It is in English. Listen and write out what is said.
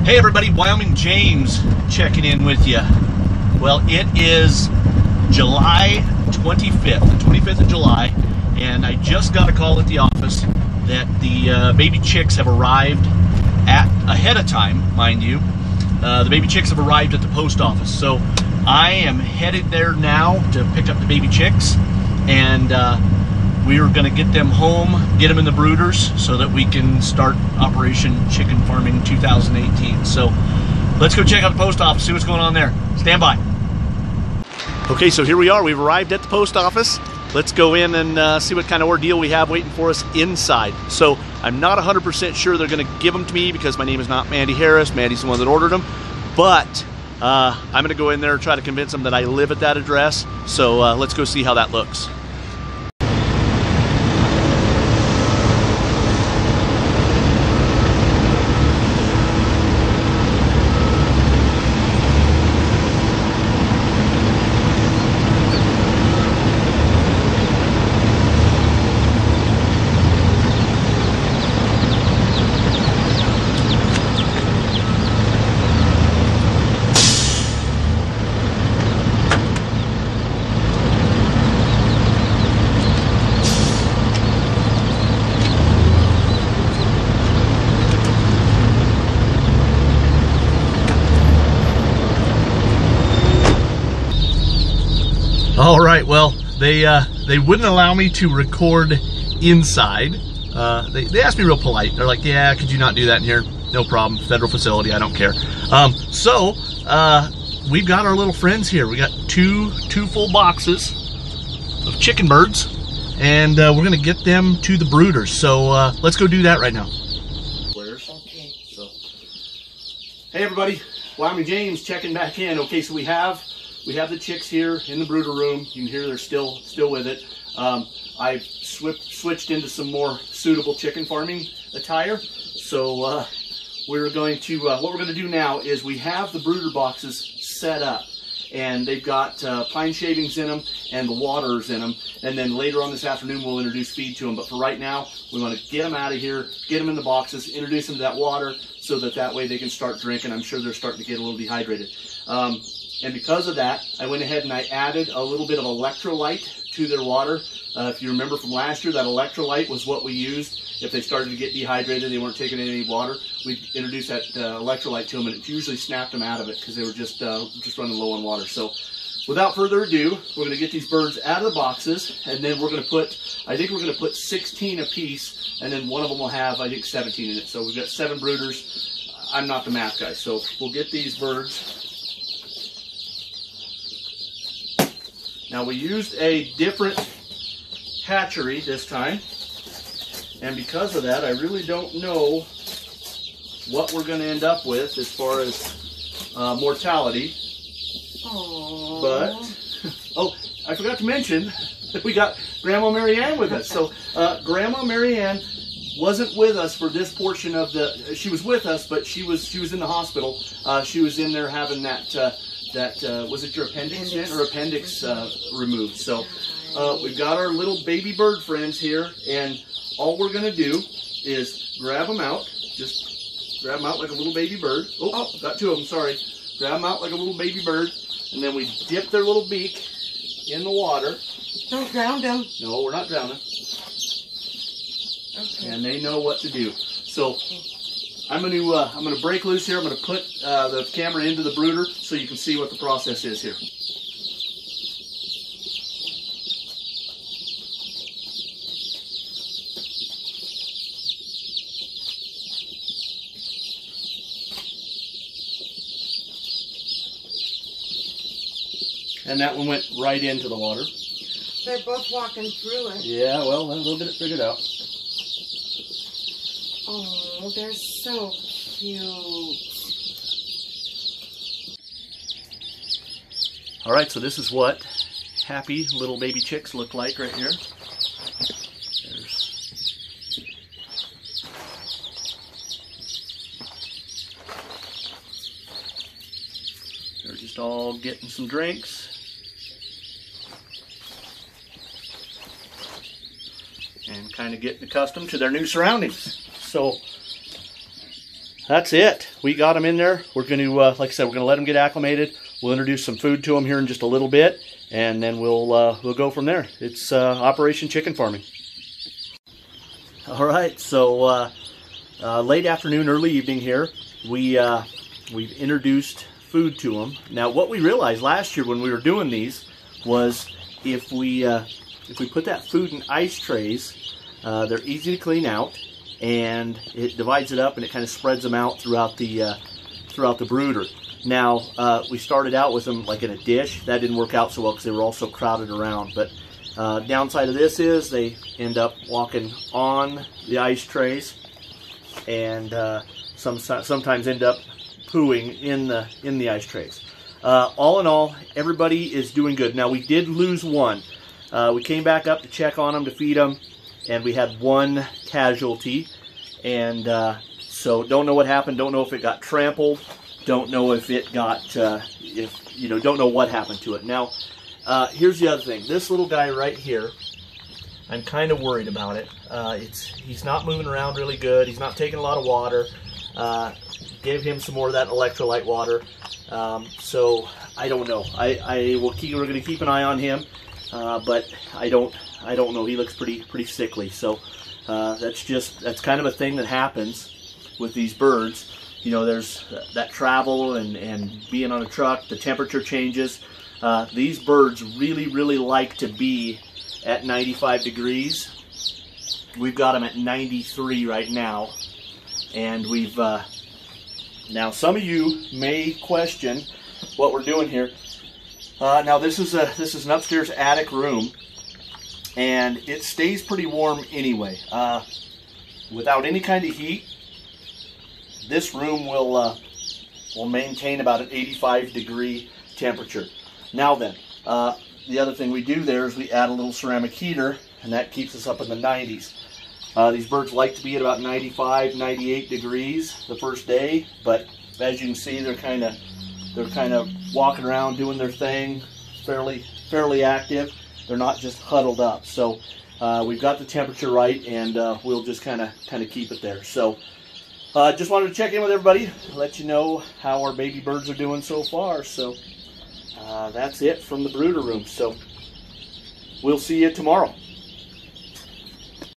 Hey everybody, Wyoming James checking in with you. Well, it is July 25th, the 25th of July, and I just got a call at the office that the baby chicks have arrived ahead of time, mind you. The baby chicks have arrived at the post office, so I am headed there now to pick up the baby chicks, and we are going to get them home, get them in the brooders so that we can start Operation Chicken Farming 2018. So let's go check out the post office, see what's going on there. Stand by. Okay, so here we are. We've arrived at the post office. Let's go in and see what kind of ordeal we have waiting for us inside. So I'm not 100% sure they're going to give them to me because my name is not Mandy Harris. Mandy's the one that ordered them. But I'm going to go in there and try to convince them that I live at that address. So let's go see how that looks. All right, well, they wouldn't allow me to record inside. They asked me real polite. They're like, yeah, could you not do that in here? No problem, federal facility, I don't care. So we've got our little friends here. We got two full boxes of chicken birds, and we're gonna get them to the brooders. So let's go do that right now. Okay. So, hey everybody, Wyoming James checking back in. Okay, so we have the chicks here in the brooder room. You can hear they're still with it. I've switched into some more suitable chicken farming attire. So we're going to, what we're going to do now is we have the brooder boxes set up, and they've got pine shavings in them and the waters in them. And then later on this afternoon we'll introduce feed to them. But for right now, we want to get them out of here, get them in the boxes, introduce them to that water so that way they can start drinking. I'm sure they're starting to get a little dehydrated. And because of that, I went ahead and I added a little bit of electrolyte to their water. If you remember from last year, that electrolyte was what we used. If they started to get dehydrated, they weren't taking any water, we'd introduce that electrolyte to them, and it usually snapped them out of it because they were just running low on water. So without further ado, we're going to get these birds out of the boxes, and then we're going to put, I think we're going to put 16 apiece, and then one of them will have, I think, 17 in it. So we've got 7 brooders. I'm not the math guy, so we'll get these birds. Now we used a different hatchery this time, and because of that, I really don't know what we're going to end up with as far as mortality. Aww. But, oh, I forgot to mention that we got Grandma Marianne with us. So Grandma Marianne wasn't with us for this portion of the, she was with us, but she was in the hospital. She was in there having that was it your appendix or appendix removed. So we've got our little baby bird friends here, and all we're gonna do is grab them out, just grab them out like a little baby bird. Oh, got 2 of them, sorry. Grab them out like a little baby bird, and then we dip their little beak in the water. Don't drown them. No, we're not drowning. Okay. And they know what to do. So I'm going to break loose here. I'm going to put the camera into the brooder so you can see what the process is here. And that one went right into the water. They're both walking through it. Yeah, well, a little bit figured out. Oh, they're so cute. All right, so this is what happy little baby chicks look like right here. They're just all getting some drinks. and kind of getting accustomed to their new surroundings. So that's it. We got them in there. We're going to, like I said, we're going to let them get acclimated. We'll introduce some food to them here in just a little bit, and then we'll go from there. It's Operation Chicken Farming. All right, so late afternoon, early evening here, we've introduced food to them. Now, what we realized last year when we were doing these was if we put that food in ice trays, they're easy to clean out, and it divides it up and it kind of spreads them out throughout the brooder. Now, we started out with them like in a dish. That didn't work out so well because they were all so crowded around. But downside of this is they end up walking on the ice trays, and sometimes end up pooing in the ice trays. All in all, everybody is doing good. Now, we did lose one. We came back up to check on them, to feed them, and we had one casualty. And so don't know what happened. Don't know if it got trampled. Don't know if it got, don't know what happened to it. Now, here's the other thing. This little guy right here, I'm kind of worried about it. He's not moving around really good. He's not taking a lot of water. Give him some more of that electrolyte water. So I don't know. We're going to keep an eye on him, but I don't know. He looks pretty sickly. So that's kind of a thing that happens with these birds. You know, there's that travel and being on a truck. The temperature changes. These birds really like to be at 95 degrees. We've got them at 93 right now, and we've now some of you may question what we're doing here. Now this is an upstairs attic room, and it stays pretty warm anyway. Without any kind of heat, this room will maintain about an 85 degree temperature. Now then, the other thing we do there is we add a little ceramic heater, and that keeps us up in the 90s. These birds like to be at about 95, 98 degrees the first day, but as you can see, they're kind of walking around doing their thing, fairly active. They're not just huddled up. So we've got the temperature right, and we'll just kind of keep it there. So just wanted to check in with everybody, let you know how our baby birds are doing so far. So that's it from the brooder room. So we'll see you tomorrow.